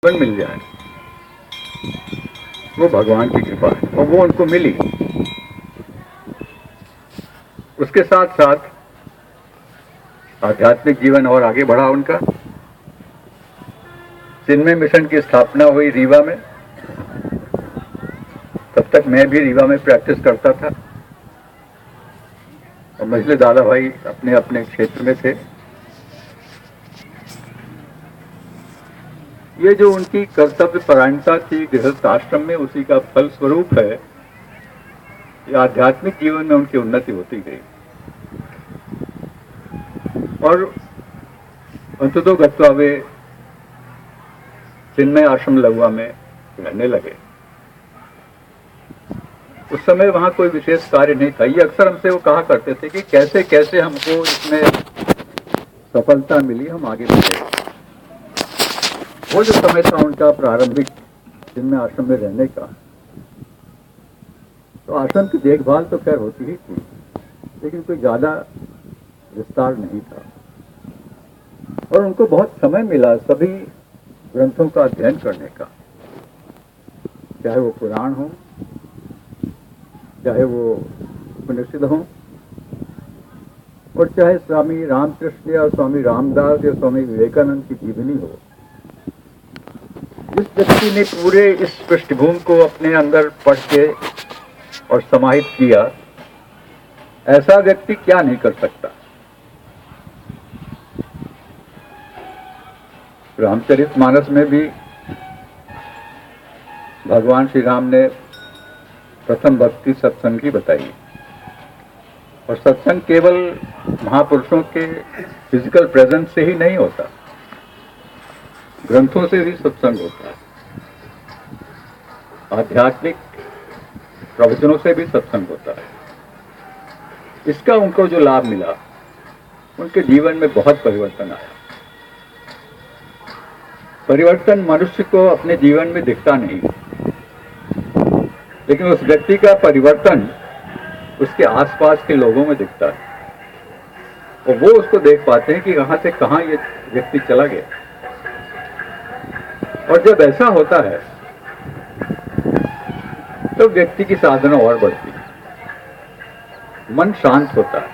जीवन मिल जाए, वो भगवान की कृपा है और वो उनको मिली। उसके साथ साथ आध्यात्मिक जीवन और आगे बढ़ा उनका। चिन्मय मिशन की स्थापना हुई रीवा में। तब तक मैं भी रीवा में प्रैक्टिस करता था और मझले दादा भाई अपने अपने क्षेत्र में थे। ये जो उनकी कर्तव्य परायणता थी गृहस्थ आश्रम में, उसी का फल स्वरूप है कि आध्यात्मिक जीवन में उनकी उन्नति होती गई और अंततो गत्वा वे चिन्मय आश्रम लघुआ में रहने लगे। उस समय वहां कोई विशेष कार्य नहीं था। ये अक्सर हमसे वो कहा करते थे कि कैसे कैसे हमको इसमें सफलता मिली, हम आगे बढ़े। वो जो समय था उनका प्रारंभिक चिन्मय आश्रम में रहने का, तो आश्रम की देखभाल तो खैर होती ही थी, लेकिन कोई ज्यादा विस्तार नहीं था और उनको बहुत समय मिला सभी ग्रंथों का अध्ययन करने का, चाहे वो पुराण हो, चाहे वो उपनिषद हो, और चाहे स्वामी रामकृष्ण या स्वामी रामदास या स्वामी विवेकानंद की जीवनी हो। जिस व्यक्ति ने पूरे इस पृष्ठभूमि को अपने अंदर पढ़ के और समाहित किया, ऐसा व्यक्ति क्या नहीं कर सकता। रामचरितमानस में भी भगवान श्री राम ने प्रथम भक्ति सत्संग की बताई और सत्संग केवल महापुरुषों के फिजिकल प्रेजेंस से ही नहीं होता, ग्रंथों से भी सत्संग होता है, आध्यात्मिक प्रवचनों से भी सत्संग होता है। इसका उनको जो लाभ मिला, उनके जीवन में बहुत परिवर्तन आया। परिवर्तन मनुष्य को अपने जीवन में दिखता नहीं, लेकिन उस व्यक्ति का परिवर्तन उसके आसपास के लोगों में दिखता है और वो उसको देख पाते हैं कि कहां से कहां ये व्यक्ति चला गया। और जब ऐसा होता है तो व्यक्ति की साधना और बढ़ती है, मन शांत होता है।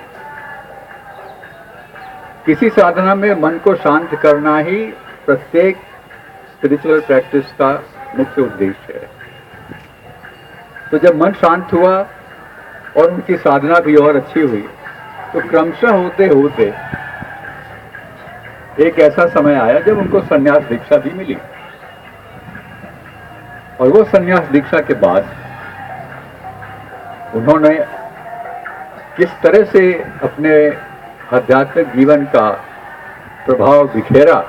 किसी साधना में मन को शांत करना ही प्रत्येक स्पिरिचुअल प्रैक्टिस का मुख्य उद्देश्य है। तो जब मन शांत हुआ और उनकी साधना भी और अच्छी हुई, तो क्रमशः होते होते एक ऐसा समय आया जब उनको संन्यास दीक्षा भी मिली। और वो संन्यास दीक्षा के बाद उन्होंने किस तरह से अपने आध्यात्मिक जीवन का प्रभाव बिखेरा,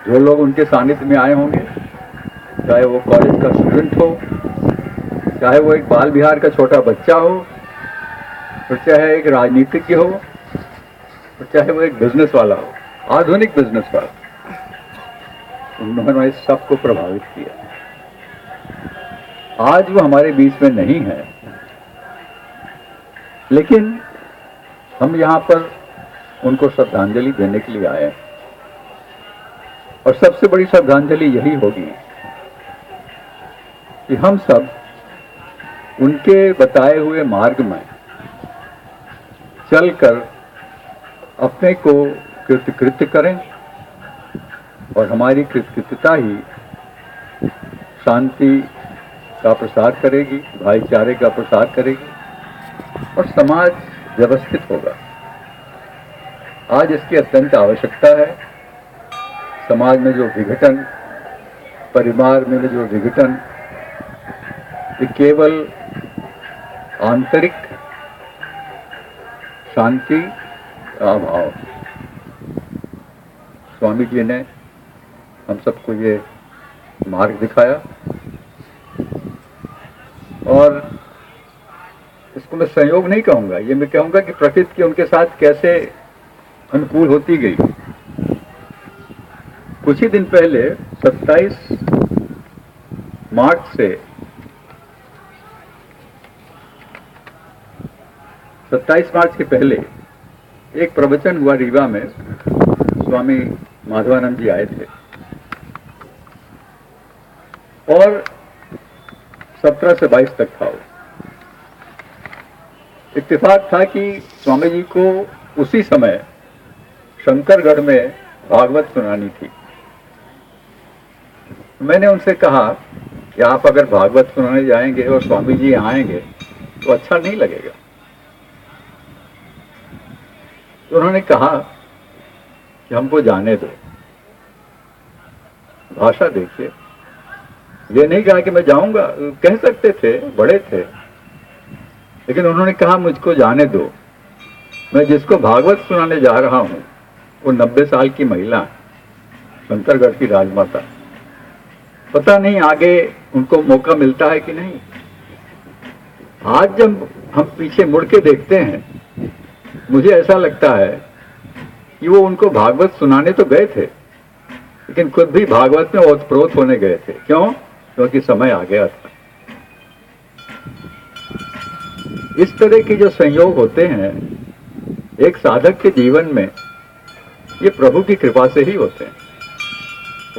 जो लोग उनके सानिध्य में आए होंगे, चाहे वो कॉलेज का स्टूडेंट हो, चाहे वो एक बाल विहार का छोटा बच्चा हो, और चाहे एक राजनीतिज्ञ हो, और चाहे वो एक बिजनेस वाला हो, आधुनिक बिजनेस वाला, उन्होंने इस सब को प्रभावित किया। आज वो हमारे बीच में नहीं है, लेकिन हम यहाँ पर उनको श्रद्धांजलि देने के लिए आए हैं। और सबसे बड़ी श्रद्धांजलि यही होगी कि हम सब उनके बताए हुए मार्ग में चलकर अपने को कृतकृत्य करें और हमारी कृतकृत्यता ही शांति का प्रसार करेगी, भाईचारे का प्रसार करेगी और समाज व्यवस्थित होगा। आज इसकी अत्यंत आवश्यकता है। समाज में जो विघटन, परिवार में जो विघटन, ये केवल आंतरिक शांति का अभाव। स्वामी जी ने हम सबको ये मार्ग दिखाया और इसको मैं संयोग नहीं कहूँगा, ये मैं कहूँगा कि प्रकृति उनके साथ कैसे अनुकूल होती गई। कुछ ही दिन पहले 27 मार्च से 27 मार्च के पहले एक प्रवचन हुआ रीवा में स्वामी माधवानंद जी आए थे और 17 से 22 तक था वो। इत्तेफाक था कि स्वामी जी को उसी समय शंकरगढ़ में भागवत सुनानी थी। मैंने उनसे कहा कि आप अगर भागवत सुनाने जाएंगे और स्वामी जी आएंगे तो अच्छा नहीं लगेगा। तो उन्होंने कहा कि हमको जाने दो। भाषा देखिए, ये नहीं कहा कि मैं जाऊंगा, कह सकते थे, बड़े थे, लेकिन उन्होंने कहा मुझको जाने दो, मैं जिसको भागवत सुनाने जा रहा हूं वो 90 साल की महिला है, शंकरगढ़ की राजमाता। पता नहीं आगे उनको मौका मिलता है कि नहीं। आज जब हम पीछे मुड़ के देखते हैं, मुझे ऐसा लगता है कि वो उनको भागवत सुनाने तो गए थे, लेकिन खुद भी भागवत में ओतप्रोत होने गए थे। क्यों? क्योंकि समय आ गया था। इस तरह के जो संयोग होते हैं एक साधक के जीवन में, ये प्रभु की कृपा से ही होते हैं।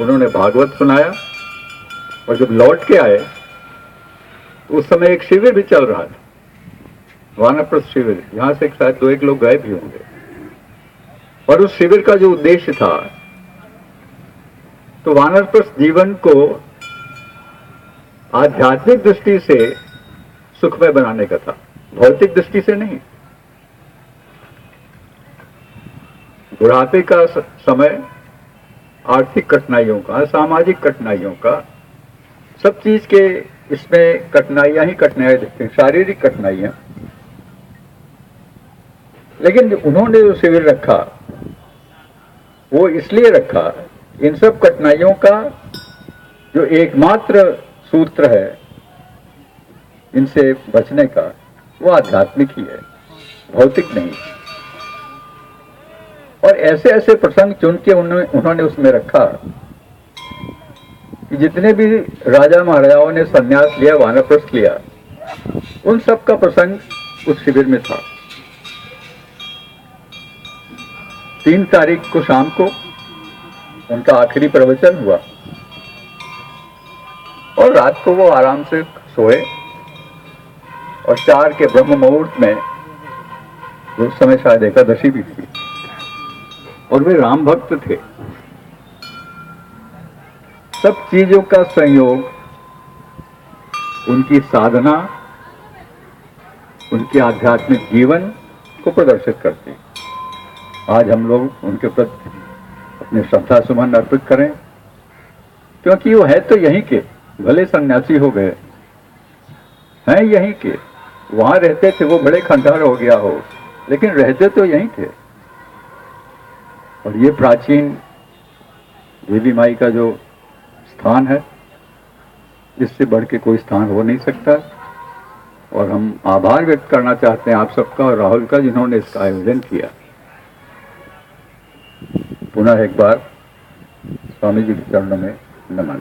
उन्होंने भागवत सुनाया और जब लौट के आए तो उस समय एक शिविर भी चल रहा था, वानप्रस्थ शिविर। यहां से शायद 2-1 लोग गए भी होंगे। और उस शिविर का जो उद्देश्य था, तो वानप्रस्थ जीवन को आध्यात्मिक दृष्टि से सुखमय बनाने का था, भौतिक दृष्टि से नहीं। बुढ़ापे का समय आर्थिक कठिनाइयों का, सामाजिक कठिनाइयों का, सब चीज के इसमें कठिनाइयां ही कठिनाइयां दिखती हैं, शारीरिक कठिनाइयां। लेकिन उन्होंने जो शिविर रखा वो इसलिए रखा, इन सब कठिनाइयों का जो एकमात्र सूत्र है इनसे बचने का, वो आध्यात्मिक ही है, भौतिक नहीं। और ऐसे ऐसे प्रसंग चुन के उन्होंने उसमें रखा कि जितने भी राजा महाराजाओं ने संन्यास लिया, वानप्रस्थ लिया, उन सब का प्रसंग उस शिविर में था। 3 तारीख को शाम को उनका आखिरी प्रवचन हुआ और रात को वो आराम से सोए और 4 के ब्रह्म मुहूर्त में, उस समय शायद एकादशी भी थी, और वे राम भक्त थे। सब चीजों का संयोग उनकी साधना, उनके आध्यात्मिक जीवन को प्रदर्शित करती। आज हम लोग उनके प्रति अपने श्रद्धा सुमन अर्पित करें, क्योंकि वो है तो यहीं के, भले सन्यासी हो गए, हैं यहीं के। वहां रहते थे, वो बड़े खंडहर हो गया हो, लेकिन रहते तो यहीं थे। और ये प्राचीन देवी माई का जो स्थान है, इससे बढ़ के कोई स्थान हो नहीं सकता। और हम आभार व्यक्त करना चाहते हैं आप सबका और राहुल का, जिन्होंने इसका आयोजन किया। पुनः एक बार स्वामी जी के चरणों में नमन।